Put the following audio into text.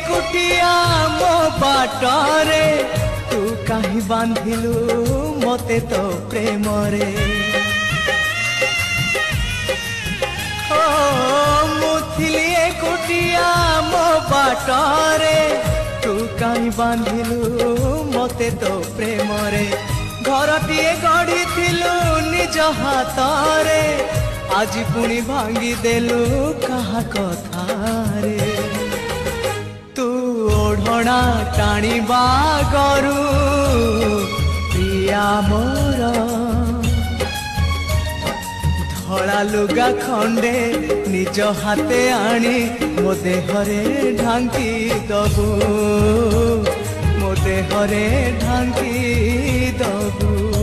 एकुटिया मो बाटरे तू कहीं बांधिलु मते तो प्रेम रे मुथिली एकुटिया मो बाटरे तू कहीं बांधिलु मते तो प्रेम रे घरटीए गढ़ी निज हाथरे आज पुणी भांगी देलु कहा कथारे तू ओढ़णा टाणिबा गरु प्रिया मोर धड़ा लुगा खंडे निज हाथे आनी मो देहरे ढांकी दबु मो देहरे ढांकी दबु।